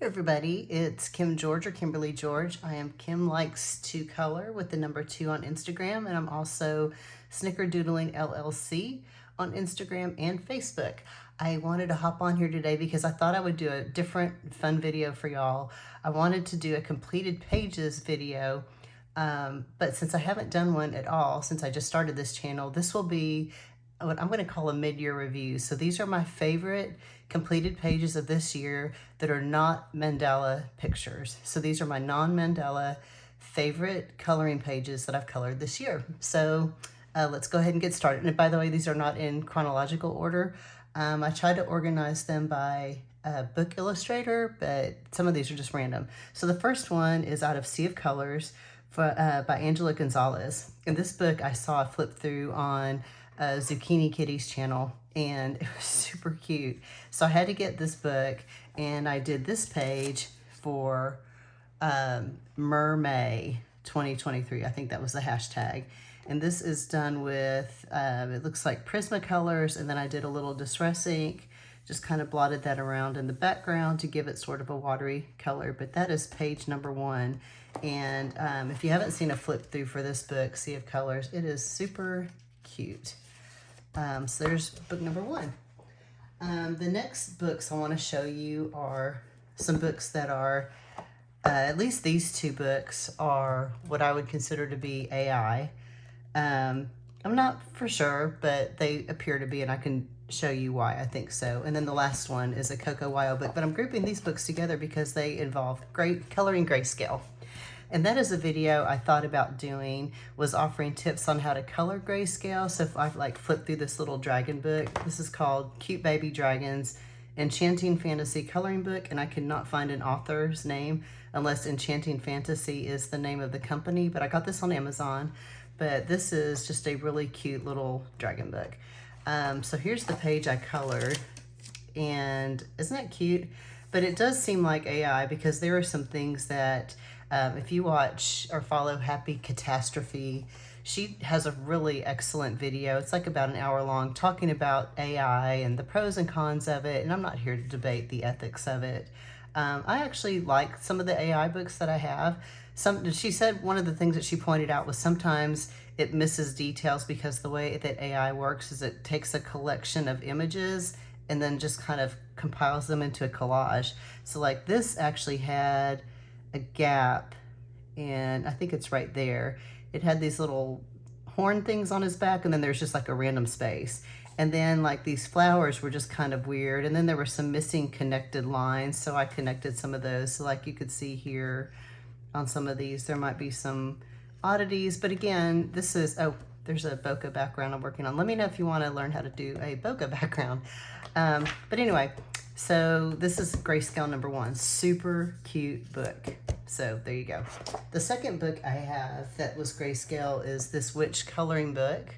Everybody, it's Kim George or Kimberly George. I am Kim Likes to Color with the number 2 on Instagram, and I'm also Snickerdoodling LLC on Instagram and Facebook. I wanted to hop on here today because I thought I would do a different fun video for y'all. I wanted to do a completed pages video, but since I haven't done one at all, since I just started this channel, this will be what I'm going to call a mid-year review. So these are my favorite completed pages of this year that are not mandala pictures. So these are my non-mandala favorite coloring pages that I've colored this year. So let's go ahead and get started. And by the way, these are not in chronological order. I tried to organize them by book illustrator, but some of these are just random. So the first one is out of Sea of Colors by Angela Gonzalez. And this book I saw flip through on Zucchini Kitty's channel, and it was super cute. So I had to get this book, and I did this page for Mermay 2023. I think that was the hashtag. And this is done with, it looks like Prismacolors, and then I did a little distress ink, just kind of blotted that around in the background to give it sort of a watery color. But that is page number 1. And if you haven't seen a flip through for this book, Sea of Colors, it is super cute. So there's book number 1. The next books I want to show you are some books that are, at least these 2 books are what I would consider to be AI. I'm not for sure, but they appear to be, and I can show you why I think so. And then the last one is a Coco book, but I'm grouping these books together because they involve coloring grayscale. And that is a video I thought about doing, was offering tips on how to color grayscale. So if I flip through this little dragon book, this is called Cute Baby Dragons, Enchanting Fantasy Coloring Book, and I could not find an author's name unless Enchanting Fantasy is the name of the company, but I got this on Amazon. But this is just a really cute little dragon book. So here's the page I colored, and isn't that cute? But it does seem like AI because there are some things that if you watch or follow Happy Catastrophe, she has a really excellent video. It's like about an hour long, talking about AI and the pros and cons of it. And I'm not here to debate the ethics of it. I actually like some of the AI books that I have. She said one of the things that she pointed out was sometimes it misses details because the way that AI works is it takes a collection of images and then just kind of compiles them into a collage. So like this actually had a gap, and I think it's right there. It had these little horn things on his back, and then there's just like a random space. And then like these flowers were just kind of weird, and then there were some missing connected lines, so I connected some of those. So like you could see here on some of these, there might be some oddities, but again, this is, oh, there's a bokeh background I'm working on. Let me know if you want to learn how to do a bokeh background. But anyway, so this is grayscale number 1. Super cute book. So there you go. The second book I have that was grayscale is this witch coloring book.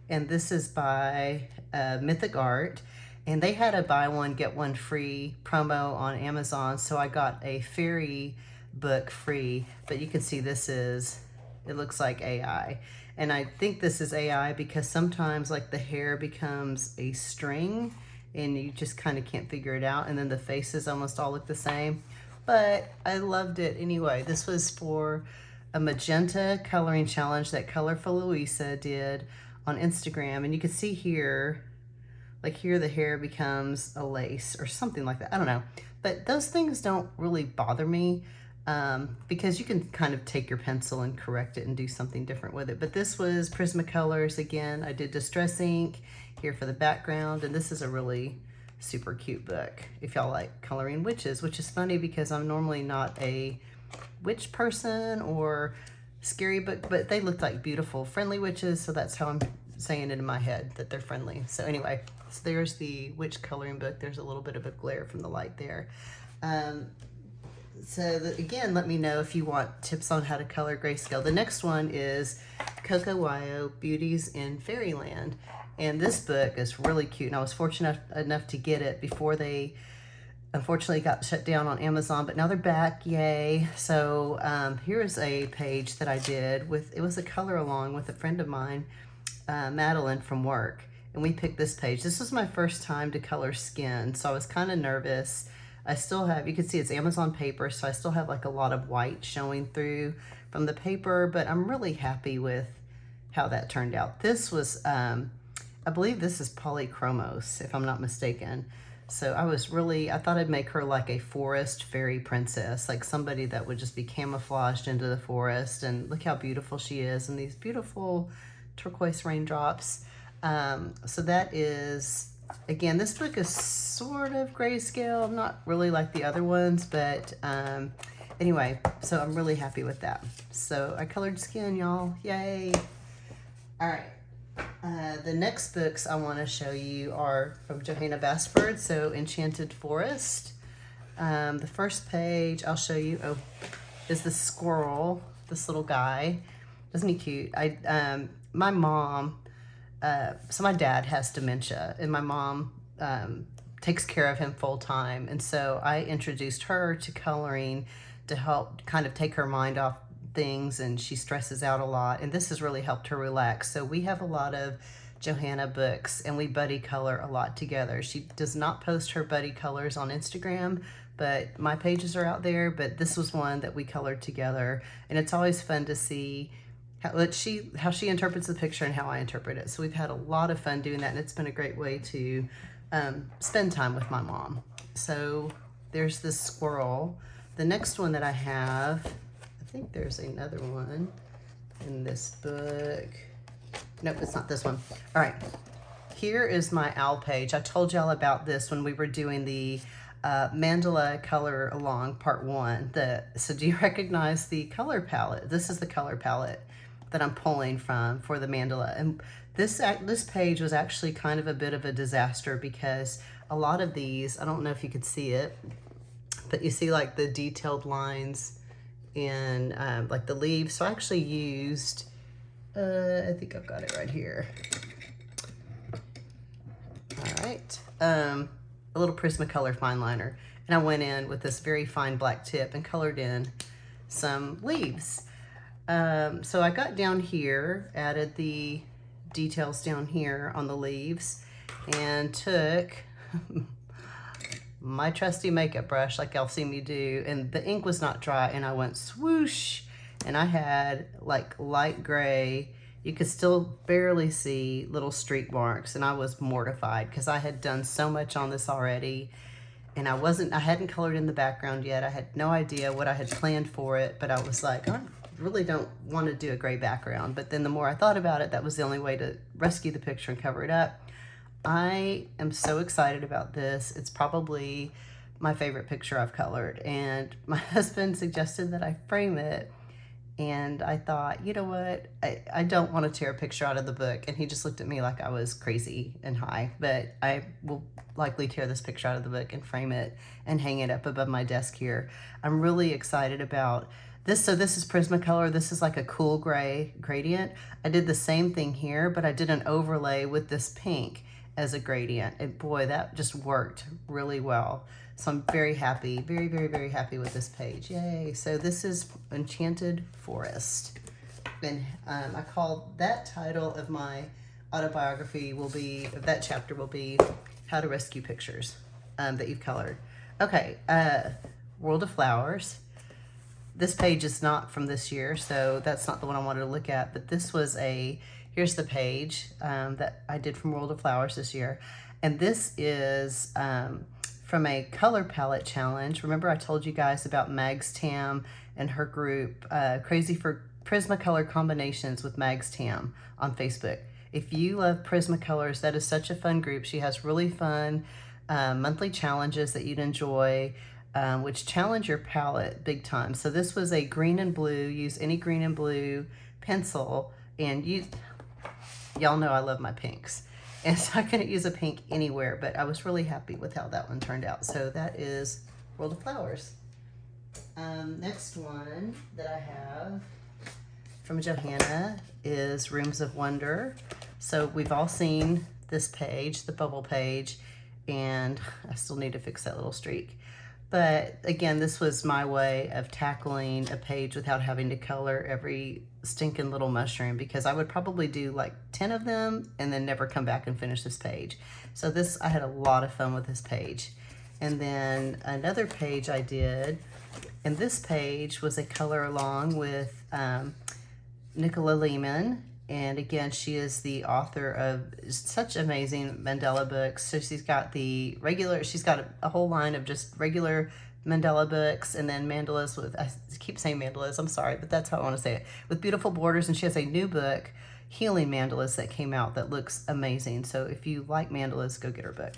And this is by Mythic Art. And they had a buy one, get one free promo on Amazon. So I got a fairy book free. But you can see this is, it looks like AI. And I think this is AI because sometimes like the hair becomes a string and you just kind of can't figure it out. And then the faces almost all look the same. But I loved it anyway. This was for a magenta coloring challenge that Colorful Louisa did on Instagram. And you can see here, like here the hair becomes a lace or something like that. I don't know. But those things don't really bother me because you can kind of take your pencil and correct it and do something different with it. But this was Prismacolors again. I did distress ink here for the background, and this is a really super cute book if y'all like coloring witches, which is funny because I'm normally not a witch person or scary book, but they look like beautiful friendly witches, so that's how I'm saying it in my head, that they're friendly. So anyway, so there's the witch coloring book. There's a little bit of a glare from the light there. Again, let me know if you want tips on how to color grayscale. The next one is Coco Beauties in Fairyland. And this book is really cute. And I was fortunate enough to get it before they unfortunately got shut down on Amazon, but now they're back, yay. So here's a page that I did with, it was a color along with a friend of mine, Madeline from work. And we picked this page. This was my first time to color skin, so I was kind of nervous. I still have, you can see it's Amazon paper, so I still have like a lot of white showing through from the paper, but I'm really happy with how that turned out. This was, I believe this is polychromos, if I'm not mistaken. So I thought I'd make her like a forest fairy princess, like somebody that would just be camouflaged into the forest. And look how beautiful she is, and these beautiful turquoise raindrops. So that is, again, this book is sort of grayscale, not really like the other ones, but anyway, so I'm really happy with that. So I colored skin, y'all, yay. All right. The next books I want to show you are from Johanna Basford, so Enchanted Forest. The first page I'll show you is the squirrel, this little guy. Isn't he cute? My mom, so my dad has dementia, and my mom takes care of him full time, and so I introduced her to coloring to help kind of take her mind off things, and she stresses out a lot, and this has really helped her relax. So we have a lot of Johanna books, and we buddy color a lot together. She does not post her buddy colors on Instagram, but my pages are out there. But this was one that we colored together, and it's always fun to see how she interprets the picture and how I interpret it. So we've had a lot of fun doing that, and it's been a great way to spend time with my mom. So there's this squirrel. The next one that I have, I think there's another one in this book. Nope, it's not this one. All right, here is my owl page. I told y'all about this when we were doing the mandala color along part 1. So do you recognize the color palette? This is the color palette that I'm pulling from for the mandala. And this page was actually kind of a bit of a disaster because a lot of these, I don't know if you could see it, but you see like the detailed lines in like the leaves. So I actually used, I think I've got it right here. All right, a little Prismacolor fine liner. And I went in with this very fine black tip and colored in some leaves. So I got down here, added the details down here on the leaves, and took my trusty makeup brush like y'all see me do, and the ink was not dry, and I went swoosh, and I had like light gray, you could still barely see little streak marks, and I was mortified because I had done so much on this already, and I hadn't colored in the background yet. I had no idea what I had planned for it, but I was like, I really don't want to do a gray background. But then the more I thought about it, that was the only way to rescue the picture and cover it up. I am so excited about this. It's probably my favorite picture I've colored, and my husband suggested that I frame it, and I thought, you know what, I don't want to tear a picture out of the book, and he just looked at me like I was crazy and high, but I will likely tear this picture out of the book and frame it and hang it up above my desk here. I'm really excited about this. So this is Prismacolor. This is like a cool gray gradient. I did the same thing here, but I did an overlay with this pink as a gradient, and boy, that just worked really well. So I'm very happy, very, very, very happy with this page. Yay. So this is Enchanted Forest, and I call that title of my autobiography that chapter will be How to Rescue Pictures that you've colored. Okay, World of Flowers. This page is not from this year, so that's not the one I wanted to look at, but this was here's the page that I did from World of Flowers this year. And this is from a color palette challenge. Remember I told you guys about Mags Tam and her group, Crazy for Prismacolor Combinations with Mags Tam on Facebook. If you love Prismacolors, that is such a fun group. She has really fun monthly challenges that you'd enjoy, which challenge your palette big time. So this was a green and blue. Use any green and blue pencil, and y'all know I love my pinks. And so I couldn't use a pink anywhere, but I was really happy with how that one turned out. So that is World of Flowers. Next one that I have from Johanna is Rooms of Wonder. So we've all seen this page, the bubble page, and I still need to fix that little streak. But again, this was my way of tackling a page without having to color every stinking little mushroom, because I would probably do like 10 of them and then never come back and finish this page. So I had a lot of fun with this page. And then another page I did, and this page was a color along with Nicola Lehman. And again, she is the author of such amazing mandala books. So she's got the regular, she's got a whole line of just regular mandala books, and then mandalas with, I keep saying mandalas, I'm sorry, but that's how I want to say it, with beautiful borders. And she has a new book, Healing Mandalas, that came out that looks amazing. So if you like mandalas, go get her book.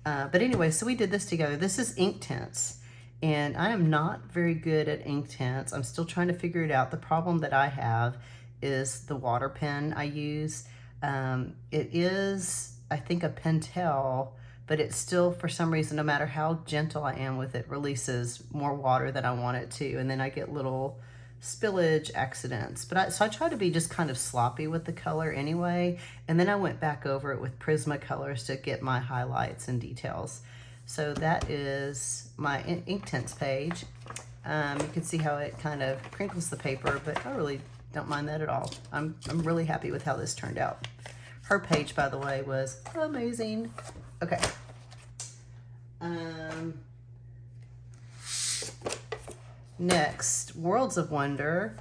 But anyway, so we did this together. This is ink tints, and I am not very good at ink tints. I'm still trying to figure it out. The problem that I have is the water pen I use. It is, I think, a Pentel, but it's still, for some reason, no matter how gentle I am with it, releases more water than I want it to, and then I get little spillage accidents. But so I try to be just kind of sloppy with the color anyway, and then I went back over it with Prismacolors to get my highlights and details. So that is my ink tints page. You can see how it kind of crinkles the paper, but I really don't mind that at all. I'm really happy with how this turned out. Her page, by the way, was amazing. Okay. Next, Worlds of Wonder.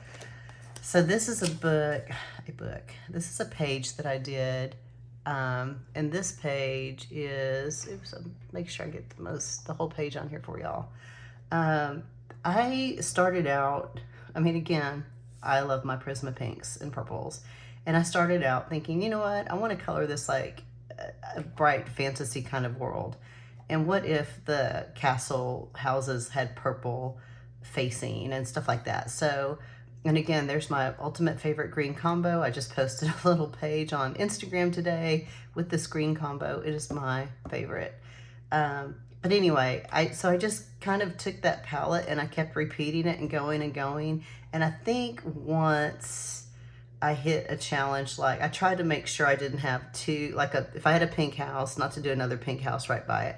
So this is a book. This is a page that I did. And this page is, oops, I'll make sure I get the whole page on here for y'all. I started out, I mean, again, I love my Prisma pinks and purples. And I started out thinking, you know what, I want to color this like a bright fantasy kind of world. And what if the castle houses had purple facing and stuff like that? So, and again, there's my ultimate favorite green combo. I just posted a little page on Instagram today with this green combo. It is my favorite. But anyway, so I just kind of took that palette and I kept repeating it and going and going. And I think once I hit a challenge, like I tried to make sure I didn't have two, like if I had a pink house, not to do another pink house right by it.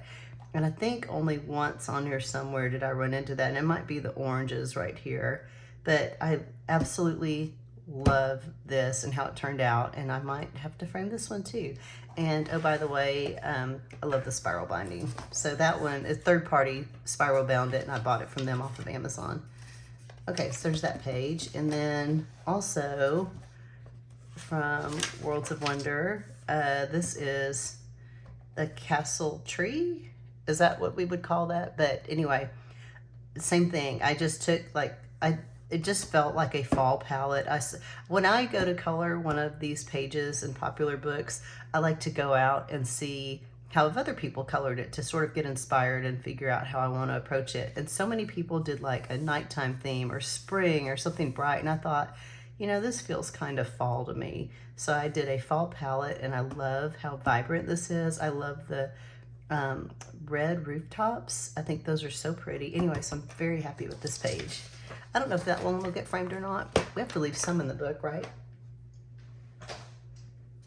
And I think only once on here somewhere did I run into that. And it might be the oranges right here. But I absolutely love this and how it turned out. And I might have to frame this one too. And oh, by the way, I love the spiral binding. So that one is third-party spiral bound it, and I bought it from them off of Amazon. Okay, so there's that page. And then also from Worlds of Wonder, this is a castle tree. Is that what we would call that? But anyway, same thing. I just took it just felt like a fall palette. When I go to color one of these pages in popular books, I like to go out and see how other people colored it to sort of get inspired and figure out how I want to approach it. And so many people did like a nighttime theme or spring or something bright. And I thought, you know, this feels kind of fall to me. So I did a fall palette, and I love how vibrant this is. I love the red rooftops. I think those are so pretty. Anyway, so I'm very happy with this page. I don't know if that one will get framed or not. We have to leave some in the book, right?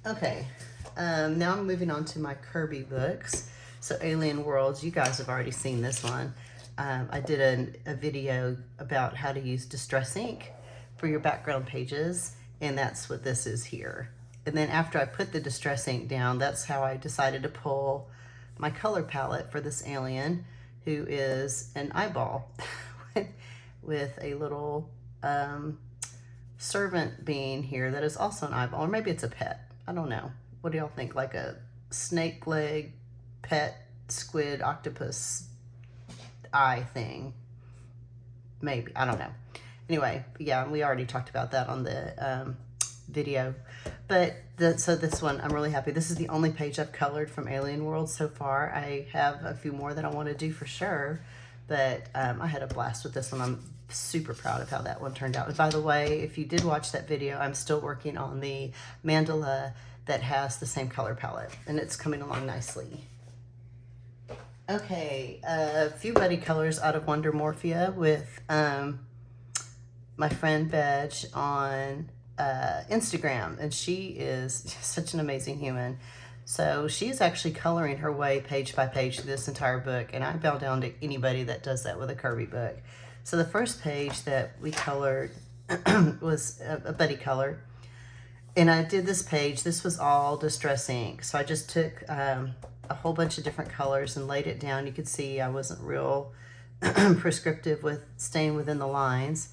Okay, now I'm moving on to my Kirby books. So Alien Worlds, you guys have already seen this one. I did a video about how to use distress ink for your background pages, and that's what this is here. And then after I put the distress ink down, that's how I decided to pull my color palette for this alien, who is an eyeball with a little servant being here that is also an eyeball, or maybe it's a pet. I don't know. What do y'all think? Like a snake leg pet squid octopus eye thing? Maybe. I don't know. Anyway, yeah, we already talked about that on the video. But so this one, I'm really happy. This is the only page I've colored from Alien World so far. I have a few more that I want to do for sure. But I had a blast with this one. I'm super proud of how that one turned out. And by the way, if you did watch that video, I'm still working on the mandala that has the same color palette, and it's coming along nicely. Okay, a few buddy colors out of Wonder Morphia with my friend Veg on Instagram, and she is such an amazing human. So she's actually coloring her way page by page through this entire book, and I bow down to anybody that does that with a Kirby book. So the first page that we colored was a buddy color, and I did this page. This was all distress ink. So I just took a a whole bunch of different colors and laid it down. You could see I wasn't real prescriptive with staying within the lines.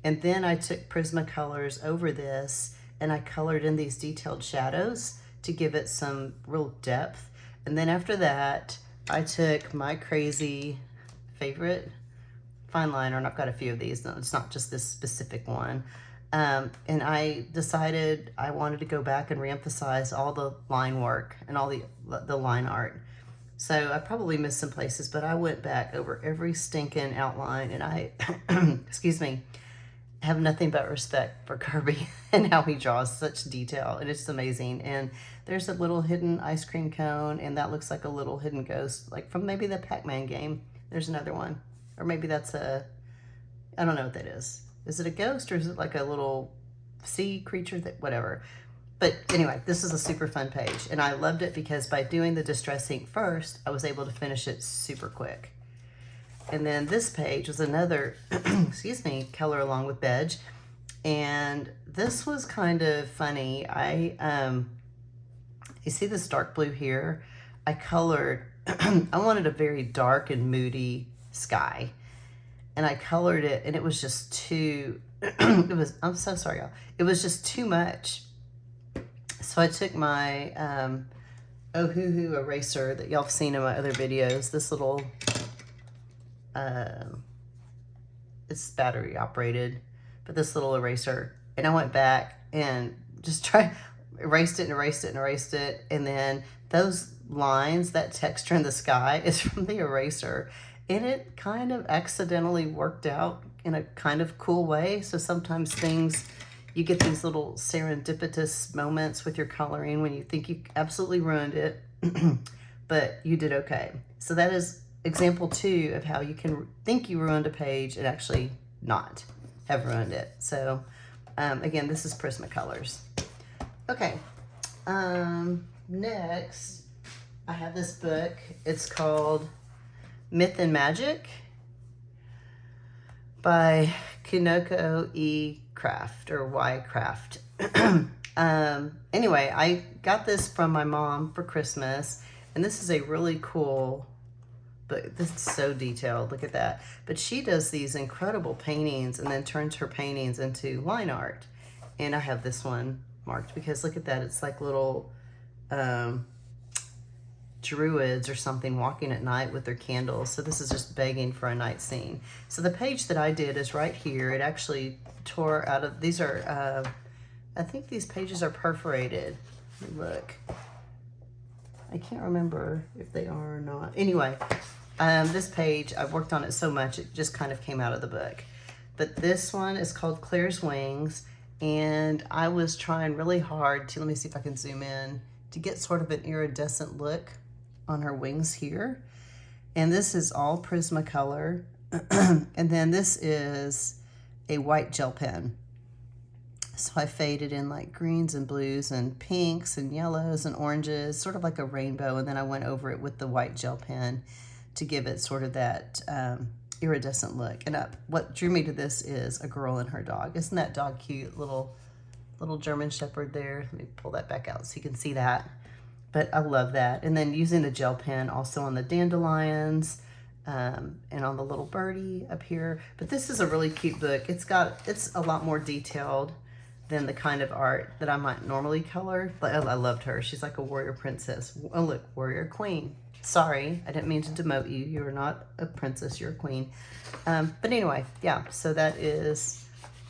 And then I took Prismacolors over this and I colored in these detailed shadows to give it some real depth. And then after that, I took my crazy favorite fine liner, and I've got a few of these. No, it's not just this specific one. And I decided I wanted to go back and reemphasize all the line work and all the line art. So I probably missed some places, but I went back over every stinking outline, and I, excuse me, have nothing but respect for Kirby and how he draws such detail, and it's amazing. And there's a little hidden ice cream cone, and that looks like a little hidden ghost, like from maybe the Pac-Man game. There's another one, or maybe that's a, I don't know what that is. Is it a ghost or is it like a little sea creature? That whatever. But anyway, this is a super fun page, and I loved it because by doing the distress ink first, I was able to finish it super quick. And then this page was another, excuse me, color along with Bedge, and this was kind of funny. You see this dark blue here? I colored. I wanted a very dark and moody sky. And I colored it, and it was just too, I'm so sorry, y'all. It was just too much. So I took my Ohuhu eraser that y'all have seen in my other videos, this little, it's battery operated, but this little eraser, and I went back and just erased it and erased it and erased it. And then those lines, that texture in the sky is from the eraser. And it kind of accidentally worked out in a kind of cool way. So sometimes things, you get these little serendipitous moments with your coloring when you think you absolutely ruined it, but you did okay. So that is example 2 of how you can think you ruined a page and actually not have ruined it. So again, this is Prismacolors. Okay, next I have this book. It's called Myth and Magic by Coco E. Craft or Y Craft. Anyway, I got this from my mom for Christmas, and this is a really cool book. This is so detailed. Look at that. But she does these incredible paintings and then turns her paintings into line art. And I have this one marked because look at that. It's like little druids or something walking at night with their candles. So this is just begging for a night scene. So the page that I did is right here. It actually tore out of, these are, I think these pages are perforated. Look, I can't remember if they are or not. Anyway, this page, I've worked on it so much, it just kind of came out of the book. But this one is called Claire's Wings, and I was trying really hard to, let me see if I can zoom in, to get sort of an iridescent look on her wings here. And this is all Prismacolor. And then this is a white gel pen. So I faded in like greens and blues and pinks and yellows and oranges, sort of like a rainbow. And then I went over it with the white gel pen to give it sort of that iridescent look. And what drew me to this is a girl and her dog. Isn't that dog cute? Little German Shepherd there. Let me pull that back out so you can see that. But I love that. And then using the gel pen also on the dandelions and on the little birdie up here. But this is a really cute book. It's a lot more detailed than the kind of art that I might normally color. But I loved her. She's like a warrior princess. Oh, look, warrior queen. Sorry, I didn't mean to demote you. You are not a princess, you're a queen. But anyway, yeah, so that is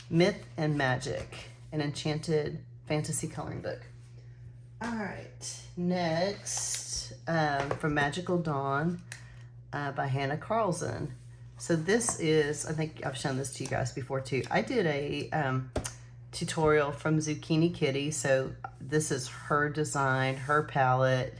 Myth and Magic, an enchanted fantasy coloring book. All right, next, from Magical Dawn by Hannah Carlson. So this is, I think I've shown this to you guys before too. I did a tutorial from Zucchini Kitty. So this is her design, her palette.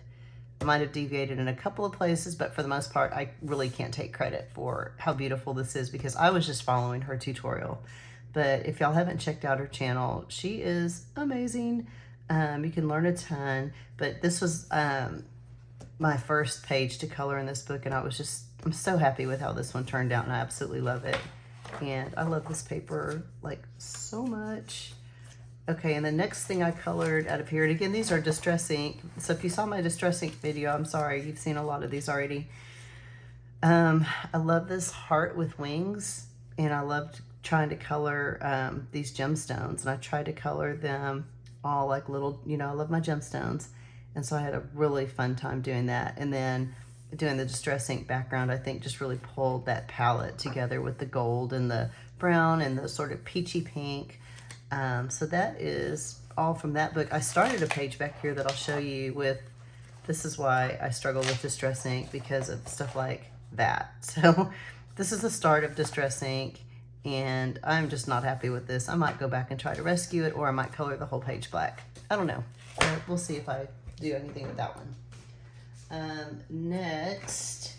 I might have deviated in a couple of places, but for the most part, I really can't take credit for how beautiful this is because I was just following her tutorial. But if y'all haven't checked out her channel, she is amazing. You can learn a ton, but this was my first page to color in this book, and I'm so happy with how this one turned out, and I absolutely love it. And I love this paper like so much. Okay, and the next thing I colored out of here, and again, these are Distress ink. So if you saw my Distress ink video, I'm sorry, you've seen a lot of these already. I love this heart with wings, and I loved trying to color these gemstones, and I tried to color them all like little, you know, I love my gemstones, and so I had a really fun time doing that. And then doing the Distress ink background, I think just really pulled that palette together with the gold and the brown and the sort of peachy pink. So that is all from that book. I started a page back here that I'll show you with, this is why I struggle with Distress ink, because of stuff like that. So this is the start of Distress ink, and I'm just not happy with this. I might go back and try to rescue it, or I might color the whole page black. I don't know. We'll see if I do anything with that one. Next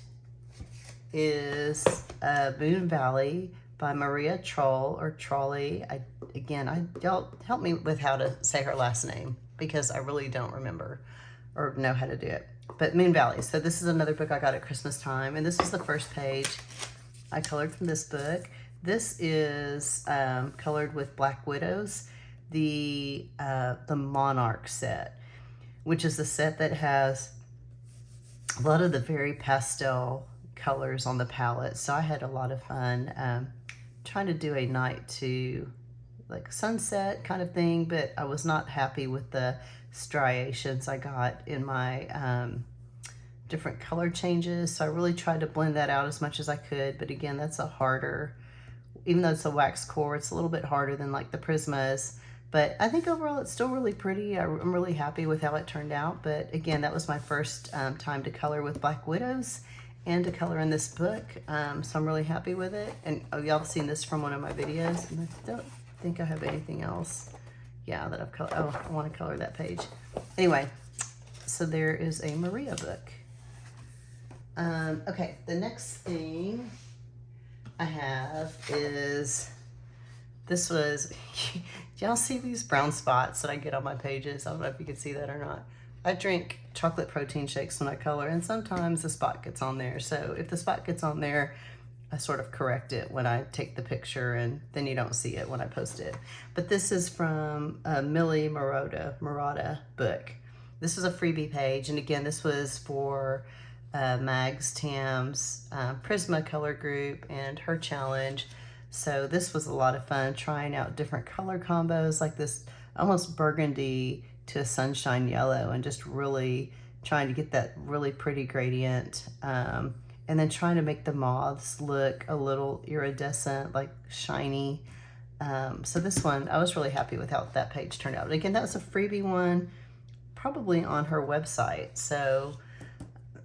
is Boone Valley by Maria Troll, or Trolley. Y'all help me with how to say her last name, because I really don't remember or know how to do it. But Moon Valley. So this is another book I got at Christmas time, and this was the first page I colored from this book. This is colored with Black Widows, the Monarch set, which is the set that has a lot of the very pastel colors on the palette. So I had a lot of fun trying to do a night to like sunset kind of thing, but I was not happy with the striations I got in my different color changes. So I really tried to blend that out as much as I could. But again, that's a harder, even though it's a wax core, it's a little bit harder than like the Prismas. But I think overall it's still really pretty. I'm really happy with how it turned out. But again, that was my first time to color with Black Widows and to color in this book. So I'm really happy with it. And y'all have seen this from one of my videos. And I don't think I have anything else. Yeah, that I've colored. Oh, I want to color that page. Anyway, so there is a Maria book. Okay, the next thing I have is, this was, y'all see these brown spots that I get on my pages? I don't know if you can see that or not. I drink chocolate protein shakes when I color, and sometimes the spot gets on there. So if the spot gets on there, I sort of correct it when I take the picture, and then you don't see it when I post it. But this is from Millie Marotta book. This was a freebie page, and again, this was for Mags Tam's Prisma color group and her challenge. So this was a lot of fun trying out different color combos, like this almost burgundy to a sunshine yellow, and just really trying to get that really pretty gradient. And then trying to make the moths look a little iridescent, like shiny. So this one, I was really happy with how that page turned out. Again, that was a freebie one, probably on her website. So,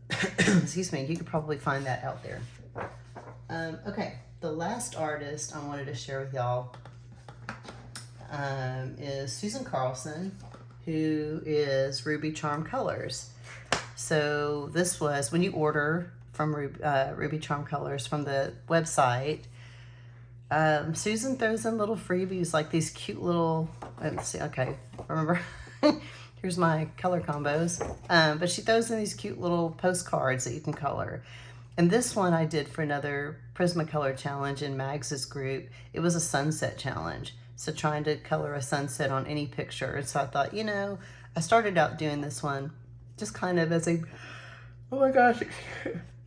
excuse me, you could probably find that out there. Okay, the last artist I wanted to share with y'all is Susan Carlson, who is Ruby Charm Colors. So this was, when you order from Ruby Charm Colors from the website, Susan throws in little freebies, like these cute little, let's see, okay, remember, here's my color combos, but she throws in these cute little postcards that you can color. And this one I did for another Prismacolor challenge in Mags's group. It was a sunset challenge, so trying to color a sunset on any picture. And so I thought, you know, I started out doing this one just kind of as a, oh my gosh,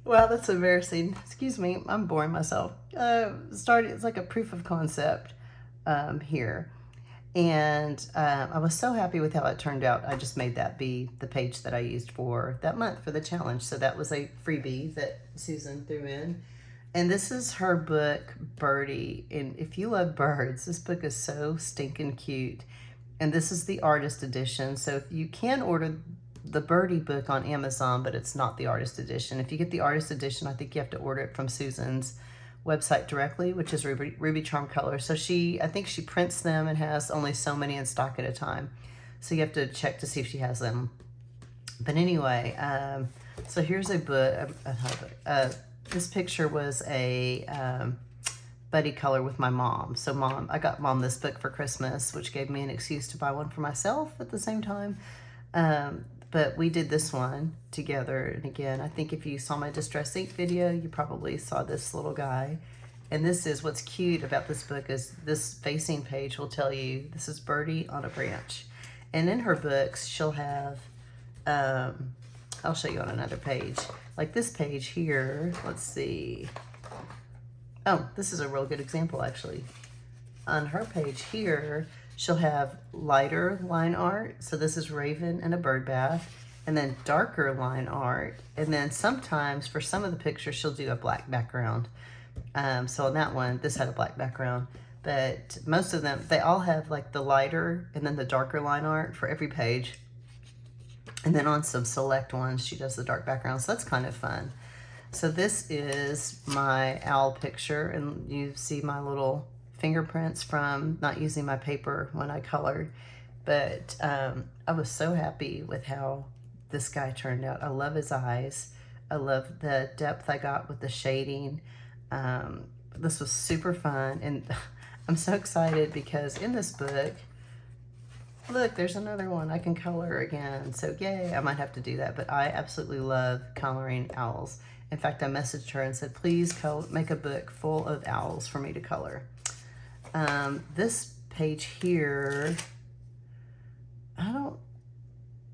wow, that's embarrassing. Excuse me, I'm boring myself. It's like a proof of concept here. And I was so happy with how it turned out. I just made that be the page that I used for that month for the challenge. So that was a freebie that Susan threw in. And this is her book, Birdie. And if you love birds, this book is so stinking cute. And this is the artist edition. So if you can order the Birdie book on Amazon, but it's not the artist edition. If you get the artist edition, I think you have to order it from Susan's website directly, which is Ruby Charm Colors. So I think she prints them and has only so many in stock at a time. So you have to check to see if she has them. But anyway, so here's a book. This picture was a buddy color with my mom. So I got mom this book for Christmas, which gave me an excuse to buy one for myself at the same time. But we did this one together. And again, I think if you saw my Distress Ink video, you probably saw this little guy. And this is what's cute about this book is this facing page will tell you this is Birdie on a branch. And in her books, she'll have, I'll show you on another page. Like this page here, let's see. Oh, this is a real good example actually. On her page here, she'll have lighter line art. So this is Raven and a bird bath. And then darker line art. And then sometimes for some of the pictures, she'll do a black background. So on that one, this had a black background. But most of them, they all have like the lighter and then the darker line art for every page. And then on some select ones, she does the dark background. So that's kind of fun. So this is my owl picture. And you see my little fingerprints from not using my paper when I colored. But I was so happy with how this guy turned out. I love his eyes. I love the depth I got with the shading. This was super fun. And I'm so excited because in this book, look, there's another one I can color again. So yay, I might have to do that. But I absolutely love coloring owls. In fact, I messaged her and said, please make a book full of owls for me to color. This page here, I don't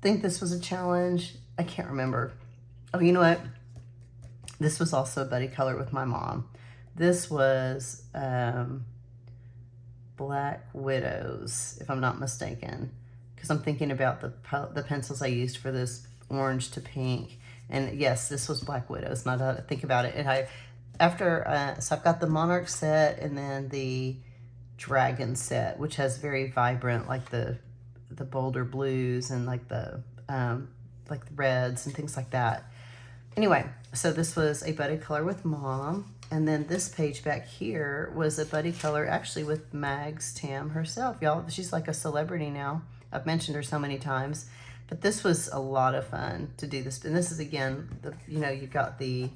think this was a challenge. I can't remember. Oh, you know what? This was also a buddy color with my mom. This was Black Widows, if I'm not mistaken, because I'm thinking about the pencils I used for this orange to pink. And yes, this was Black Widows. Now that I think about it, and so I've got the Monarch set and then the Dragon set, which has very vibrant, like the bolder blues and like the reds and things like that. Anyway, so this was a buddy color with Mom. And then this page back here was a buddy color actually with Mags Tam herself. Y'all, she's like a celebrity now. I've mentioned her so many times. But this was a lot of fun to do this. And this is, again, you've got the,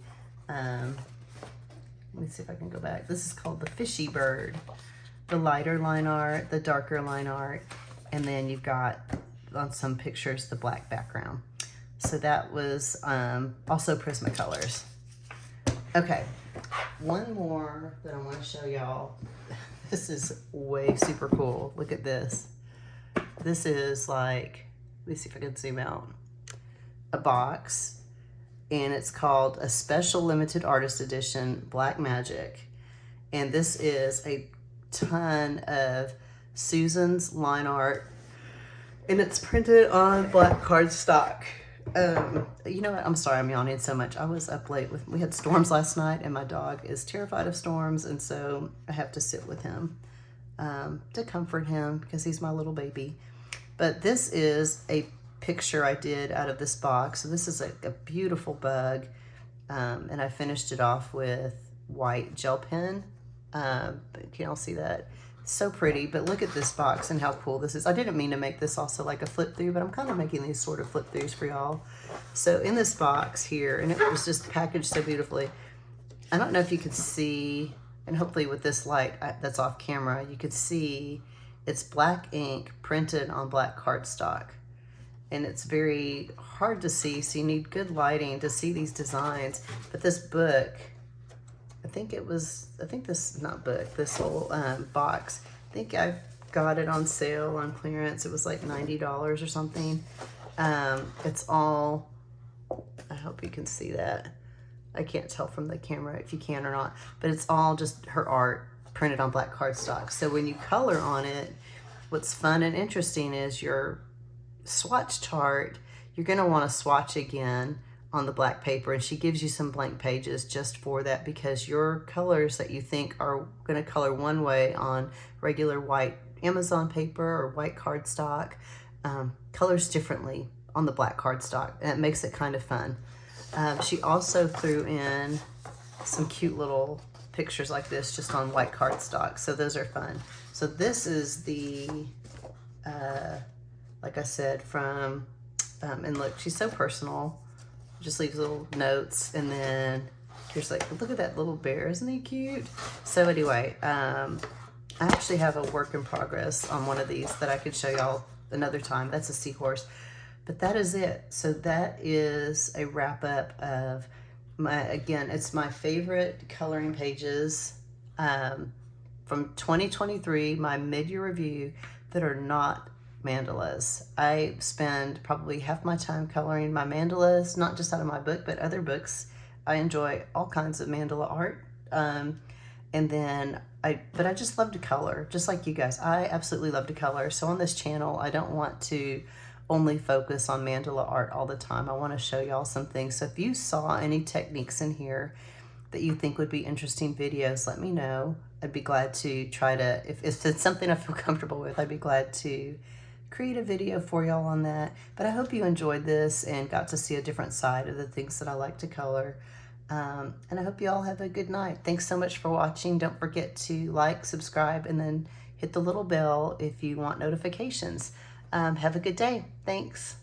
let me see if I can go back. This is called the Fishy Bird. The lighter line art, the darker line art, and then you've got on some pictures the black background. So that was also Prismacolors. Okay, one more that I want to show y'all. This is way super cool. Look at this. This is like, let me see if I can zoom out. A box, and it's called a Special Limited Artist Edition Black Magic. And this is a ton of Susan's line art, and it's printed on black cardstock. You know what? I'm sorry I'm yawning so much. I was up late we had storms last night, and my dog is terrified of storms, and so I have to sit with him to comfort him because he's my little baby. But this is a picture I did out of this box. So this is a beautiful bug, and I finished it off with white gel pen. Can y'all see that? So pretty, but look at this box and how cool this is. I didn't mean to make this also like a flip through, but I'm kind of making these sort of flip throughs for y'all. So in this box here, and it was just packaged so beautifully. I don't know if you could see, and hopefully with this light that's off camera, you could see it's black ink printed on black cardstock. And it's very hard to see, so you need good lighting to see these designs. But this book, this whole box, I think I got it on sale on clearance. It was like $90 or something. It's all, I hope you can see that. I can't tell from the camera if you can or not, but it's all just her art printed on black cardstock. So when you color on it, what's fun and interesting is your swatch chart, you're gonna wanna swatch again on the black paper, and she gives you some blank pages just for that, because your colors that you think are going to color one way on regular white Amazon paper or white cardstock colors differently on the black cardstock, and it makes it kind of fun. She also threw in some cute little pictures like this just on white cardstock, so those are fun. So this is the like I said, from and look, she's so personal. Just leaves little notes, and then here's like, look at that little bear, isn't he cute? So anyway, I actually have a work in progress on one of these that I could show y'all another time. That's a seahorse, but that is it. So that is a wrap up of my, again, it's my favorite coloring pages from 2023, my mid-year review, that are not mandalas. I spend probably half my time coloring my mandalas, not just out of my book, but other books. I enjoy all kinds of mandala art. And then but I just love to color, just like you guys. I absolutely love to color. So on this channel, I don't want to only focus on mandala art all the time. I want to show y'all some things. So if you saw any techniques in here that you think would be interesting videos, let me know. I'd be glad to try to, if it's something I feel comfortable with, I'd be glad to create a video for y'all on that. But I hope you enjoyed this and got to see a different side of the things that I like to color. And I hope you all have a good night. Thanks so much for watching. Don't forget to like, subscribe, and then hit the little bell if you want notifications. Have a good day. Thanks.